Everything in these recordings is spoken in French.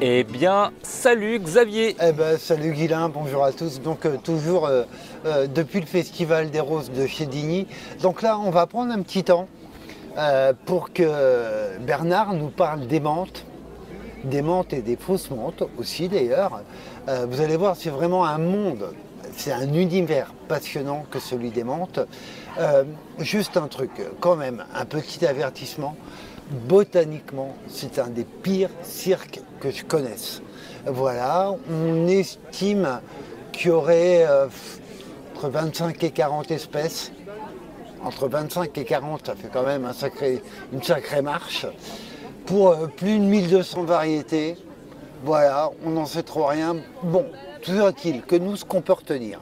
Eh bien, salut Xavier. Eh ben, salut Guilain, bonjour à tous. Donc toujours depuis le Festival des Roses de chez Digny. Donc là, on va prendre un petit temps pour que Bernard nous parle des menthes et des fausses menthes aussi d'ailleurs. Vous allez voir, c'est vraiment un monde, c'est un univers passionnant que celui des menthes. Juste un truc, quand même, un petit avertissement. Botaniquement, c'est un des pires cirques que je connaisse. Voilà, on estime qu'il y aurait entre 25 et 40 espèces. Entre 25 et 40, ça fait quand même une sacrée marche. Pour plus de 1200 variétés, voilà, on n'en sait trop rien. Bon, toujours est-il que nous, ce qu'on peut retenir,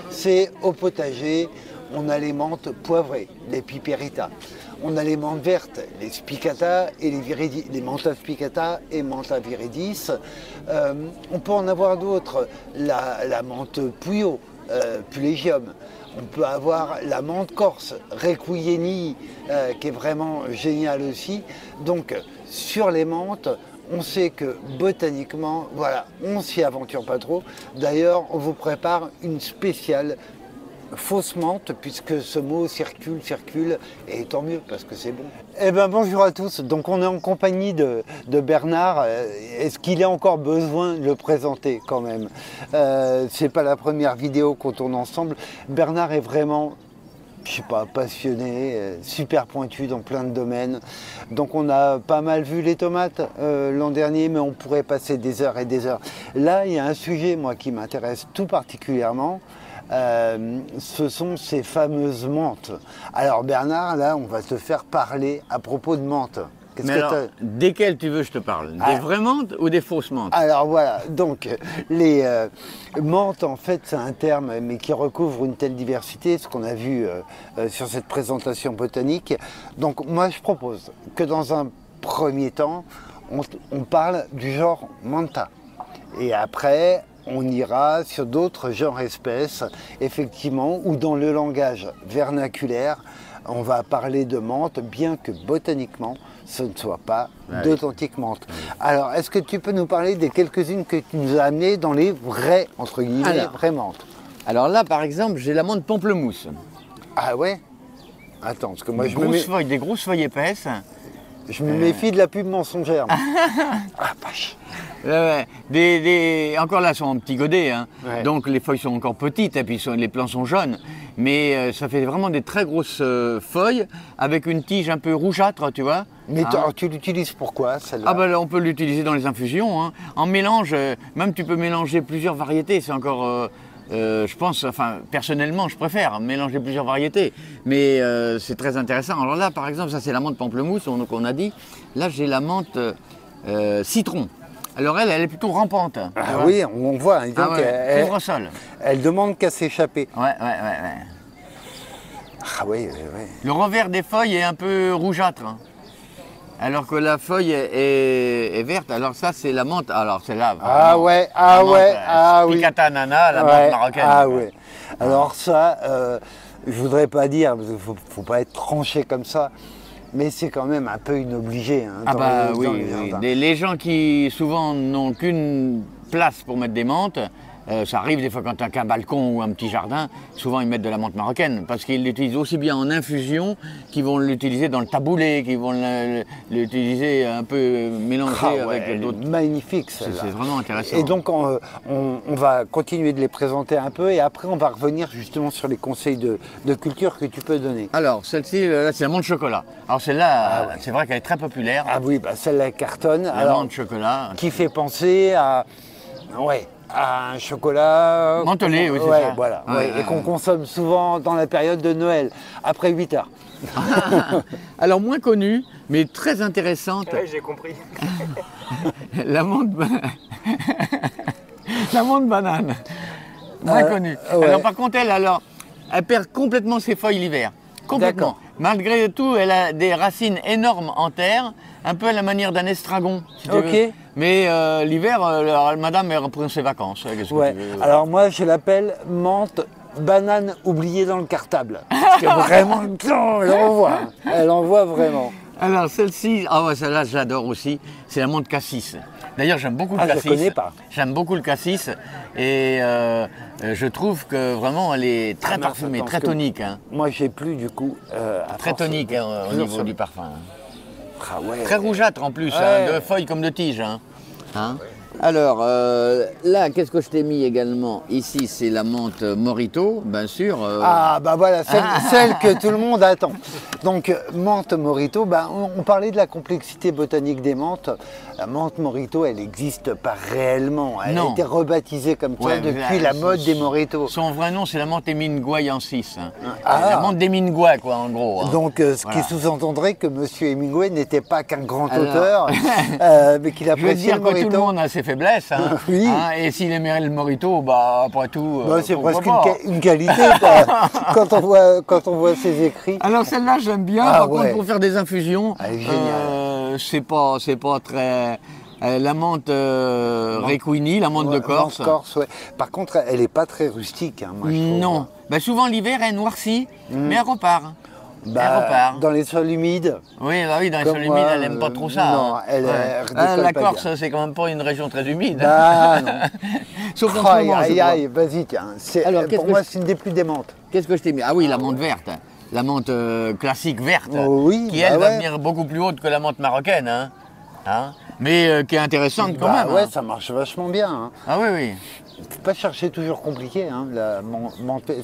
c'est au potager, on a les menthes poivrées, les piperitas. On a les menthes vertes, les spicata et les mentha spicata et mentha viridis. On peut en avoir d'autres, la menthe puyo, pulégium. On peut avoir la menthe corse, requieni, qui est vraiment géniale aussi. Donc, sur les menthes, on sait que botaniquement, voilà, on s'y aventure pas trop. D'ailleurs, on vous prépare une spéciale fausse menthe, puisque ce mot circule, et tant mieux, parce que c'est bon. Eh bien, bonjour à tous. Donc, on est en compagnie de Bernard. Est-ce qu'il a encore besoin de le présenter quand même? C'est pas la première vidéo qu'on tourne ensemble. Bernard est vraiment, je sais pas, passionné, super pointu dans plein de domaines. Donc on a pas mal vu les tomates l'an dernier, mais on pourrait passer des heures et des heures. Là, il y a un sujet, moi, qui m'intéresse tout particulièrement. Ce sont ces fameuses menthes. Alors Bernard, là, on va te faire parler à propos de menthes. Mais alors, desquelles tu veux que je te parle? Des vraies menthes ou des fausses menthes? Alors voilà, donc les menthes, en fait, c'est un terme mais qui recouvre une telle diversité, ce qu'on a vu sur cette présentation botanique. Donc moi, je propose que dans un premier temps, on parle du genre Mentha. Et après, on ira sur d'autres genres espèces, effectivement, ou dans le langage vernaculaire, on va parler de menthe, bien que botaniquement, ce ne soit pas d'authentiques menthes. Alors, est-ce que tu peux nous parler des quelques-unes que tu nous as amenées dans les vraies, entre guillemets, vraies menthes? Alors là, par exemple, j'ai la menthe pamplemousse. Ah ouais? Attends, parce que moi, des grosses feuilles épaisses. Je me méfie de la pub mensongère. Ah, vache. Encore là, elles sont en petits godets, hein. Ouais. Donc les feuilles sont encore petites et puis les plants sont jaunes. Mais ça fait vraiment des très grosses feuilles avec une tige un peu rougeâtre, tu vois. Mais tu l'utilises pourquoi, celle-là? Ah ben là, on peut l'utiliser dans les infusions, hein. En mélange, même tu peux mélanger plusieurs variétés, c'est encore... je pense, enfin personnellement je préfère mélanger plusieurs variétés, mais c'est très intéressant. Alors là par exemple, ça c'est la menthe pamplemousse, on a dit. Là j'ai la menthe citron. Alors elle est plutôt rampante. Ah oui, on voit. Donc, couvre sol. Elle demande qu'à s'échapper. Ouais. Ah oui. Le revers des feuilles est un peu rougeâtre, hein. Alors que la feuille est verte. Alors ça c'est la menthe. Alors c'est là. Spicata nana, la menthe marocaine. Ah ouais. Alors ça, je voudrais pas dire, parce qu'il faut pas être tranché comme ça. Mais c'est quand même un peu inobligé. Hein, les gens qui souvent n'ont qu'une place pour mettre des menthes, ça arrive des fois quand tu n'as qu'un balcon ou un petit jardin, souvent ils mettent de la menthe marocaine parce qu'ils l'utilisent aussi bien en infusion qu'ils vont l'utiliser dans le taboulé, qu'ils vont l'utiliser un peu mélangé avec d'autres. Magnifique, c'est vraiment intéressant. Et donc on va continuer de les présenter un peu et après on va revenir justement sur les conseils de culture que tu peux donner. Alors celle-ci, c'est la menthe chocolat. Alors celle-là, c'est vrai qu'elle est très populaire. Ah oui, celle-là cartonne. La menthe chocolat. Qui fait penser à un chocolat mentholé, oui, c'est ça. Voilà, et qu'on consomme souvent dans la période de Noël, après 8 heures. Alors moins connue, mais très intéressante. Oui, j'ai compris. La menthe banane, moins connue. Alors par contre, elle perd complètement ses feuilles l'hiver. Complètement. Malgré tout, elle a des racines énormes en terre, un peu à la manière d'un estragon, si tu veux. Mais l'hiver, madame, elle reprend ses vacances. Alors moi, je l'appelle menthe banane oubliée dans le cartable. Parce que vraiment, elle envoie vraiment. Alors celle-ci, ah ouais, celle-là j'adore aussi, c'est la menthe cassis. D'ailleurs j'aime beaucoup le Ah, je cassis. connais pas. J'aime beaucoup le cassis et je trouve que vraiment elle est très mince, parfumée, attends, très parce que tonique. Hein. Moi, j'ai plus du coup. Très tonique hein, au niveau du parfum. Ah ouais. Très rougeâtre en plus, Ouais. hein, de feuilles comme de tiges. Hein. Hein. Alors là, qu'est-ce que je t'ai mis également? Ici, c'est la menthe Morito, bien sûr. Ah bah voilà, celle que tout le monde attend. Donc menthe Morito, bah, on parlait de la complexité botanique des menthes. La menthe Morito, elle n'existe pas réellement. Elle Non. a été rebaptisée comme ça Ouais, depuis là, la mode des Moritos. Son vrai nom, c'est la menthe Hemingwayensis. Hein. Ah. La menthe d'Hemingway, quoi, en gros. Hein. Donc ce Voilà. qui sous-entendrait que M. Hemingway n'était pas qu'un grand Alors. auteur, mais qu'il Je veux appréciait dire le que tout le Morito. monde a ses faiblesses. Hein. Oui. Hein, et s'il aimait le Morito, bah, après tout. Bah, c'est pourquoi presque pas. une qualité quoi, quand on voit ses écrits. Alors celle-là, j'aime bien. Ah, Par ouais. contre, pour faire des infusions, Elle est géniale. c'est pas très. La menthe Requini, la menthe de Ouais, Corse. menthe Corse, ouais. Par contre, elle n'est pas très rustique, hein, moi je trouve. Non. Bah, souvent l'hiver, elle noircit, mais elle repart. Bah, elle repart. dans les sols humides. Oui, bah oui, dans les Comme sols moi, humides, elle n'aime pas trop ça. non, hein. elle décolle La pas Corse, bien. c'est quand même pas une région très humide. Bah non. Sauf en ce Aïe, moment, je aïe, crois. aïe, vas-y, tiens. Alors, qu'est-ce Pour que moi, je- c'est une des plus démentes. Qu'est-ce que je t'ai mis? Ah oui, la menthe verte. La menthe classique verte. Oh oui, qui, bah elle, va ouais. venir beaucoup plus haute que la menthe marocaine. Hein. Hein, mais qui est intéressante quand Bah même. ouais, Hein. ça marche vachement bien. Hein. Ah oui, oui. Faut pas chercher toujours compliqué. Hein.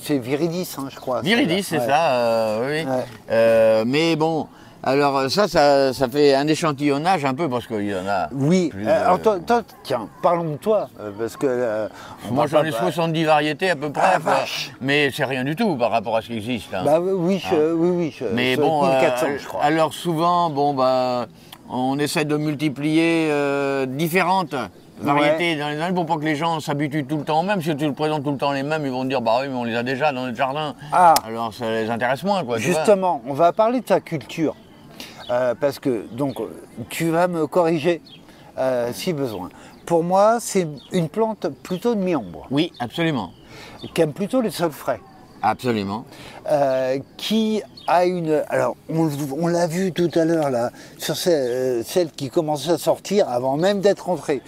C'est Viridis, hein, je crois. Viridis, c'est celle-là. ça, oui. Ouais. Mais bon, alors ça fait un échantillonnage un peu parce qu'il y en a. Oui, plus, alors toi, tiens, parlons de toi, parce que... on Moi va j'en pas- ai 70 variétés à peu près, Ah, quoi. vache. Mais c'est rien du tout par rapport à ce qui existe. Hein. Bah oui, oui. Mais sur bon, 1400, je crois. alors souvent, bon bah, on essaie de multiplier différentes variétés dans les années pour pas que les gens s'habituent tout le temps aux mêmes. Si tu le présentes tout le temps les mêmes, ils vont dire bah oui, mais on les a déjà dans notre jardin. Ah. Alors ça les intéresse moins, quoi. tu vois. Justement, on va parler de ta culture. Parce que, donc, tu vas me corriger si besoin. Pour moi, c'est une plante plutôt de mi-ombre, Oui, absolument. qui aime plutôt les sols frais. Absolument. Qui a une... Alors, on l'a vu tout à l'heure, là, sur celle qui commençait à sortir avant même d'être entrée.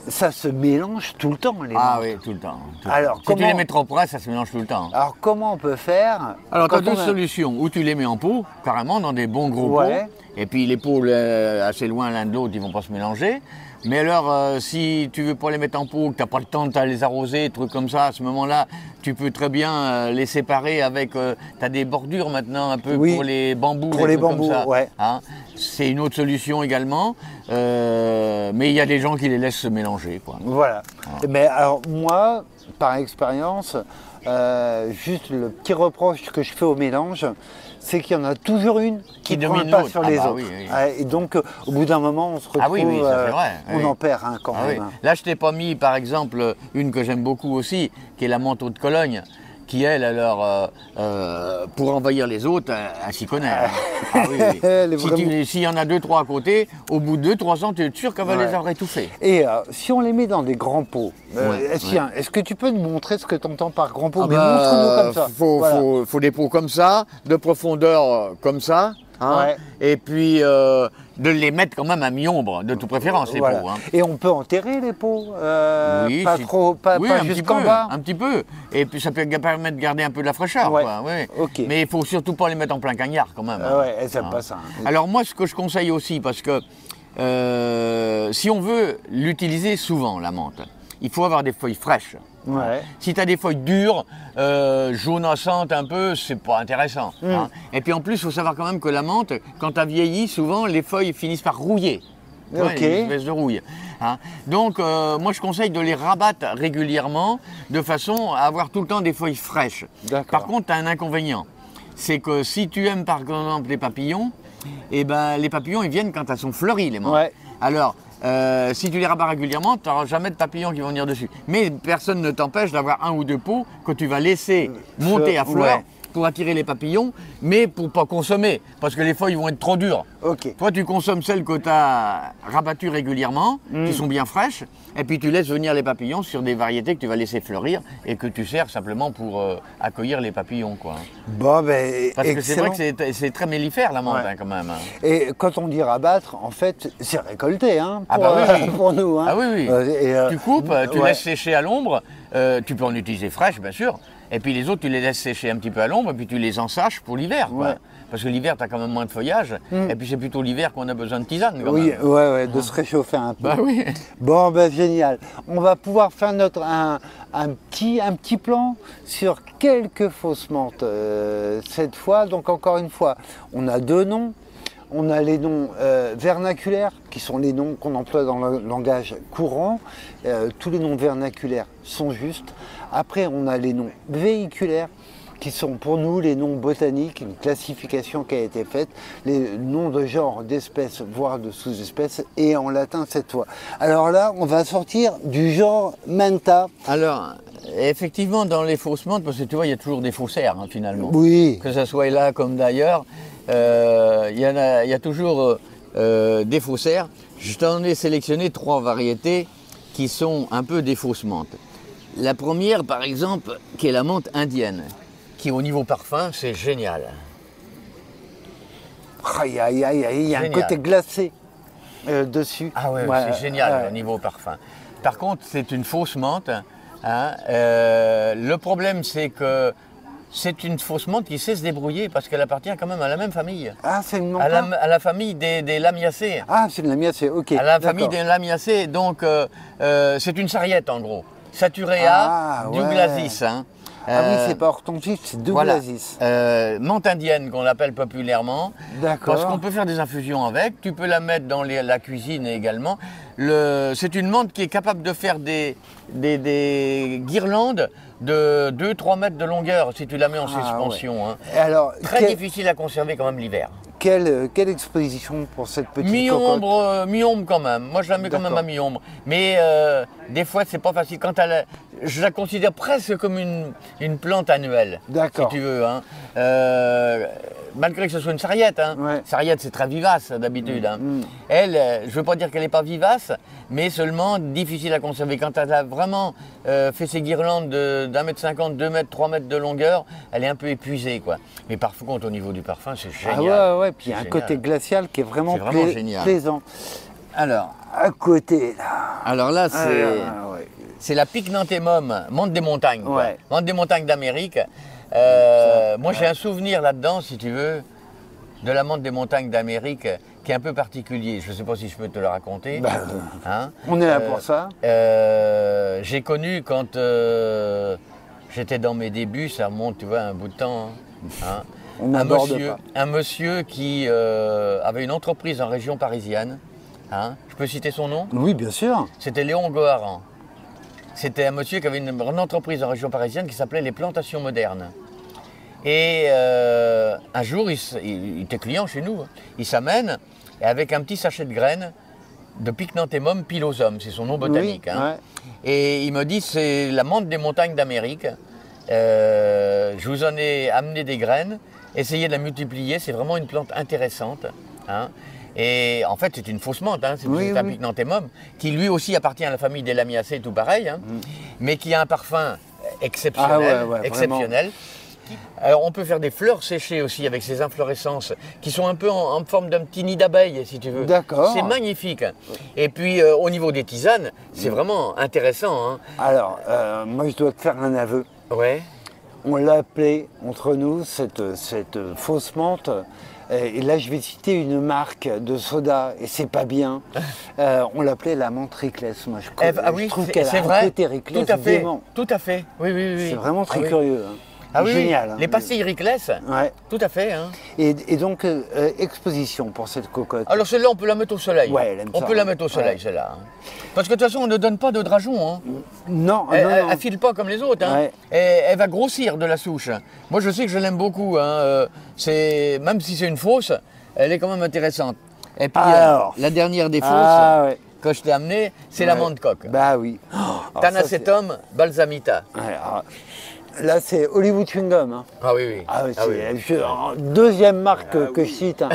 Ça se mélange tout le temps, les Ah menthes. oui, tout le temps. tout le Alors, temps. Si tu comment- les mets trop près, ça se mélange tout le temps. Alors, comment on peut faire Alors, tu as quand deux on a- solutions. Ou tu les mets en pot, carrément, dans des bons gros Ouais. pots. Et puis les pots assez loin l'un de l'autre, ils vont pas se mélanger. Mais alors, si tu veux pas les mettre en pot, que tu n'as pas le temps de les arroser, trucs comme ça, à ce moment-là, tu peux très bien les séparer avec... tu as des bordures maintenant un peu Oui. pour les bambous. Pour des les trucs comme bambous, ça, ouais. hein. C'est une autre solution également. Mais il y a des gens qui les laissent se mélanger, quoi. Voilà. Mais alors moi, par expérience, juste le petit reproche que je fais au mélange, c'est qu'il y en a toujours une qui ne prend domine pas l'autre. sur Ah les bah autres. oui, oui. Et donc, au bout d'un moment, on se retrouve, Ah oui, oui, ça, c'est vrai, on oui. en perd un quand Ah même. oui. Là, je t'ai pas mis, par exemple, une que j'aime beaucoup aussi, qui est la menthe de Cologne, qui, elle, alors, pour envahir les autres, elle s'y connaît. Hein. Ah oui, oui. Elle est Si vraiment- s'il y en a 2-3 à côté, au bout de 2-3 ans, tu es sûr qu'elle va Ouais. les avoir étouffés. Et si on les met dans des grands pots, Ouais, tiens, est-ce que tu peux nous montrer ce que tu entends par grand pot? Ah Mais bah, montre-nous comme ça. Voilà. faut des pots comme ça, de profondeur comme ça, hein, Ouais. et puis de les mettre quand même à mi-ombre, de toute préférence, les Voilà. pots. Hein. Et on peut enterrer les pots, Oui, pas si- trop, pas, oui, pas un petit jusqu'en peu, bas. un petit peu. Et puis ça peut permettre de garder un peu de la fraîcheur. Ouais. Quoi, oui. Ok. Mais il faut surtout pas les mettre en plein cagnard quand même. Ah ouais, elles aiment Hein. pas ça. Hein. Alors moi, ce que je conseille aussi, parce que si on veut l'utiliser souvent, la menthe, il faut avoir des feuilles fraîches. Ouais. Si tu as des feuilles dures, jaunassantes un peu, c'est pas intéressant. Hein. Et puis en plus, il faut savoir quand même que la menthe, quand elle vieillit, souvent les feuilles finissent par rouiller. Tu vois, Ok. une espèce de rouille. Hein. Donc moi je conseille de les rabattre régulièrement de façon à avoir tout le temps des feuilles fraîches. D'accord. Par contre, tu as un inconvénient. C'est que si tu aimes par exemple les papillons, eh ben, les papillons ils viennent quand elles sont fleuries les menthes. Ouais. Alors, si tu les rabats régulièrement, tu n'auras jamais de papillons qui vont venir dessus. Mais personne ne t'empêche d'avoir un ou deux pots que tu vas laisser monter à fleurs ouais. pour attirer les papillons, mais pour pas consommer, parce que les feuilles vont être trop dures. Ok. Toi, tu consommes celles que tu as rabattues régulièrement, qui sont bien fraîches, et puis tu laisses venir les papillons sur des variétés que tu vas laisser fleurir et que tu sers simplement pour accueillir les papillons, quoi. Bon, ben, Parce que c'est excellent. vrai que c'est très mellifère, la menthe, hein, quand même. Hein. Et quand on dit rabattre, en fait, c'est récolté, hein, Ah pour, bah oui, oui. pour nous. Hein. Ah oui, oui. Tu coupes, tu ouais. laisses sécher à l'ombre, tu peux en utiliser fraîches, bien sûr, et puis les autres, tu les laisses sécher un petit peu à l'ombre, et puis tu les ensaches pour l'hiver, quoi. Ouais. Parce que l'hiver, tu as quand même moins de feuillage, et puis c'est plutôt l'hiver qu'on a besoin de tisane, quand Oui, même. ouais, de se réchauffer un peu. Bah oui. Bon, ben génial. On va pouvoir faire un petit plan sur quelques fausses menthes cette fois. Donc encore une fois, on a deux noms. On a les noms vernaculaires, qui sont les noms qu'on emploie dans le langage courant. Tous les noms vernaculaires sont justes. Après, on a les noms véhiculaires, qui sont pour nous les noms botaniques, une classification qui a été faite, les noms de genre, d'espèces, voire de sous-espèces, et en latin cette fois. Alors là, on va sortir du genre Manta. Alors, effectivement, dans les fausses menthes, parce que tu vois, il y a toujours des faussaires, hein, finalement. Oui. Que ça soit là comme d'ailleurs, il y a toujours des faussaires. Je t'en ai sélectionné 3 variétés qui sont un peu des fausses menthes. La première, par exemple, qui est la menthe indienne, qui au niveau parfum, c'est génial. Aïe, aïe, aïe, aïe, il y a un Génial. côté glacé dessus. Ah ouais, Ouais, c'est génial ouais. au niveau parfum. Par contre, c'est une fausse menthe. Hein. Le problème, c'est que c'est une fausse menthe qui sait se débrouiller parce qu'elle appartient quand même à la même famille. Ah, c'est une À menthe. la famille des lamiacées. Ah, c'est de la miacée, ok. À la d'accord. famille des lamiacées. Donc, c'est une sarriette en gros. Saturea Ah, ouais. douglasis. Hein. Ah oui, c'est pas orthontif, c'est Voilà. douglasis. Menthe indienne qu'on l'appelle populairement. D'accord. Parce qu'on peut faire des infusions avec. Tu peux la mettre dans la cuisine également. C'est une menthe qui est capable de faire des guirlandes de 2-3 mètres de longueur si tu la mets en suspension. Hein. Et alors, Très difficile à conserver quand même l'hiver. quelle exposition pour cette petite cocotte? Mi-ombre, mi-ombre quand même. Moi, je la mets quand même à D'accord. mi-ombre. Mais des fois, c'est pas facile. Je la considère presque comme une plante annuelle, si D'accord. tu veux. Hein. Malgré que ce soit une sarriette. Hein. Ouais. Sarriette, c'est très vivace d'habitude. Hein. Elle, je ne veux pas dire qu'elle n'est pas vivace, mais seulement difficile à conserver. Quand elle a vraiment fait ses guirlandes d'1,50 m, 2 mètres, 3 mètres de longueur, elle est un peu épuisée, quoi. Mais par contre, au niveau du parfum, c'est Ah génial. ouais, puis il y a un C'est côté génial. glacial qui est vraiment, C'est vraiment génial. plaisant. Alors, À côté, là. alors là, c'est... Ah, ouais. C'est la Pycnanthemum, menthe des montagnes. Quoi. Ouais. Menthe des montagnes d'Amérique. Moi, j'ai un souvenir là-dedans, si tu veux, de la menthe des montagnes d'Amérique qui est un peu particulier. Je ne sais pas si je peux te le raconter. Bah, Hein. on est là pour ça. J'ai connu quand j'étais dans mes débuts, ça remonte, tu vois, un bout de temps. Hein. On n'aborde pas. Un monsieur qui avait une entreprise en région parisienne. Hein. Je peux citer son nom? Oui, bien sûr. C'était Léon Goharan. C'était un monsieur qui avait une entreprise en région parisienne qui s'appelait Les Plantations Modernes. Et un jour, il était client chez nous. Hein. Il s'amène et avec un petit sachet de graines de Pycnanthemum pilosum, c'est son nom botanique. Oui, Hein. Et il me dit, c'est la menthe des montagnes d'Amérique. Je vous en ai amené des graines. Essayez de la multiplier, c'est vraiment une plante intéressante. Hein. Et en fait, c'est une fausse menthe, hein. C'est un Pycnanthemum, qui lui aussi appartient à la famille des Lamiacées, tout pareil, hein, mais qui a un parfum exceptionnel. Ah ouais, exceptionnel. Alors, on peut faire des fleurs séchées aussi avec ces inflorescences qui sont un peu en forme d'un petit nid d'abeille, si tu veux. D'accord. C'est magnifique. Et puis, au niveau des tisanes, c'est vraiment intéressant. Hein. Alors, moi, je dois te faire un aveu. Ouais. On l'a appelée, entre nous, cette fausse menthe. Et là, je vais citer une marque de soda, et c'est pas bien. On l'appelait la menthe Rickless. Moi, je trouve qu'elle a un côté Rickless tout à fait, dément. tout à fait. Oui, oui, oui. C'est vraiment très Ah oui. curieux. Hein. Ah oui, Génial. oui. Hein. Les pastilles Rickless, Ouais. tout à fait. Hein. Et donc, exposition pour cette cocotte. Alors celle-là, on peut la mettre au soleil. Ouais, elle aime on ça, peut hein. la mettre au soleil, Ouais. celle-là. hein. Parce que de toute façon, on ne donne pas de drageon. Hein. Non, Elle, non, elle, non. elle file pas comme les autres. Hein. Ouais. Et elle va grossir de la souche. Moi, je sais que je l'aime beaucoup. Hein. Même si c'est une fausse, elle est quand même intéressante. Et puis, Alors. la dernière des fausses Ouais. que je t'ai amenée, c'est la menthe coque. Bah oui. Alors ça, Tanacetum balsamita. c'est- ouais, alors, Là, c'est Hollywood Chewing Gum. Hein. Ah oui, oui. Ah, Ah oui. deuxième marque que je cite. Hein.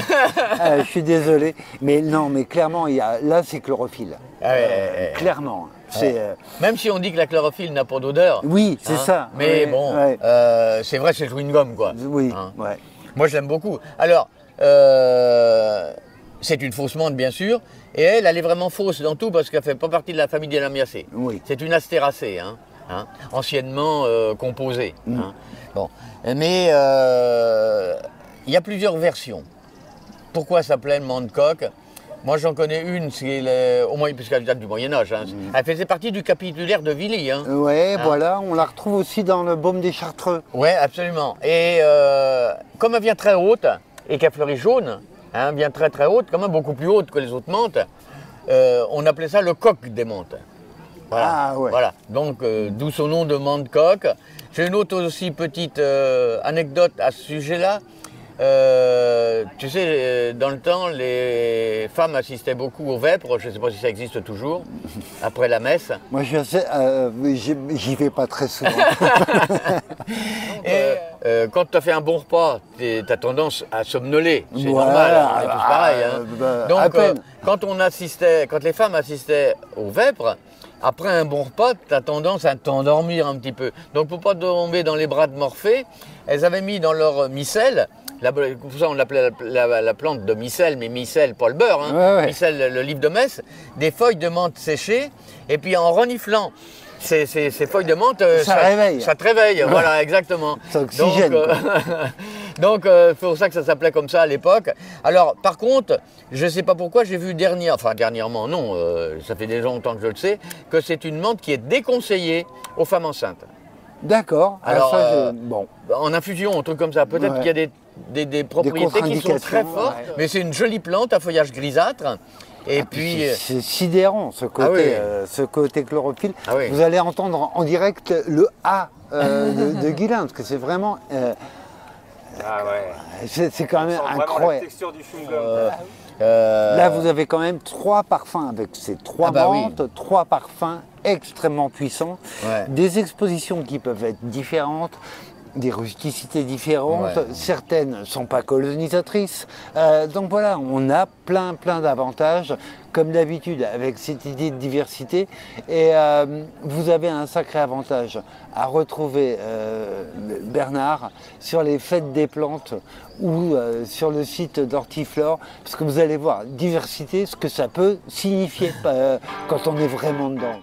Je suis désolé. Mais non, mais clairement, là, c'est chlorophylle. Ah ouais. Clairement. C'est, Même si on dit que la chlorophylle n'a pas d'odeur. oui, c'est ça. Mais Ouais, bon, ouais. c'est vrai, c'est le chewing-gum, quoi. Oui, Hein. ouais. Moi, je l'aime beaucoup. Alors, c'est une fausse menthe, bien sûr. Et elle est vraiment fausse dans tout parce qu'elle ne fait pas partie de la famille des Lamiacées. Oui. C'est une astéracée, hein, anciennement composée. Hein. Bon. Mais il y a plusieurs versions. Pourquoi ça s'appelait menthe coque? Moi, j'en connais une, au moins puisqu'elle date du Moyen-Âge. Hein. Elle faisait partie du capitulaire de Villy. Hein. Ouais, voilà, on la retrouve aussi dans le baume des Chartreux. Oui, absolument. Et comme elle vient très haute et qu'elle fleurit jaune, hein, vient très très haute, quand même beaucoup plus haute que les autres menthes, on appelait ça le coq des menthes. Voilà. Ah ouais. Voilà. Donc, d'où son nom de menthe coque. J'ai une autre aussi petite anecdote à ce sujet-là. Tu sais, dans le temps, les femmes assistaient beaucoup aux vêpres, je ne sais pas si ça existe toujours, après la messe. Moi, j'y vais pas très souvent. Et quand tu as fait un bon repas, tu as tendance à somnoler, c'est Voilà, normal, hein, on est tous pareils. Hein. à Donc, peine. quand les femmes assistaient aux vêpres, après un bon repas, tu as tendance à t'endormir un petit peu. Donc, pour ne pas tomber dans les bras de Morphée, elles avaient mis dans leur micelle, pour ça on l'appelait la plante de micelle, mais micelle, pas le beurre, hein, Ouais, ouais. micelle, le livre de messe, des feuilles de menthe séchées, et puis en reniflant ces feuilles de menthe, Ça réveille. Ça te réveille, voilà, exactement. Ça oxygène, Donc, c'est pour ça que ça s'appelait comme ça à l'époque. Alors, par contre, je ne sais pas pourquoi, j'ai vu dernièrement, non, ça fait déjà longtemps que je le sais, que c'est une menthe qui est déconseillée aux femmes enceintes. D'accord. Alors, bon. En infusion, un truc comme ça. Peut-être Ouais. qu'il y a des propriétés qui sont très contre-indications, fortes, ouais. mais c'est une jolie plante à feuillage grisâtre. Et puis, C'est sidérant ce côté, oui. ce côté chlorophylle. Ah oui. Vous allez entendre en direct le A de Guylain, parce que c'est vraiment. Ah ouais. C'est quand On même sent vraiment la incroyable. texture du chewing-gum. Là, vous avez quand même 3 parfums avec ces 3 Ah bah oui. menthes, 3 parfums extrêmement puissants, Ouais. des expositions qui peuvent être différentes, des rusticités différentes, Ouais. certaines ne sont pas colonisatrices. Donc voilà, on a plein d'avantages, comme d'habitude, avec cette idée de diversité. Et vous avez un sacré avantage à retrouver Bernard sur les fêtes des plantes ou sur le site d'Hortiflore, parce que vous allez voir, diversité, ce que ça peut signifier quand on est vraiment dedans.